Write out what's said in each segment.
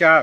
4.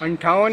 58.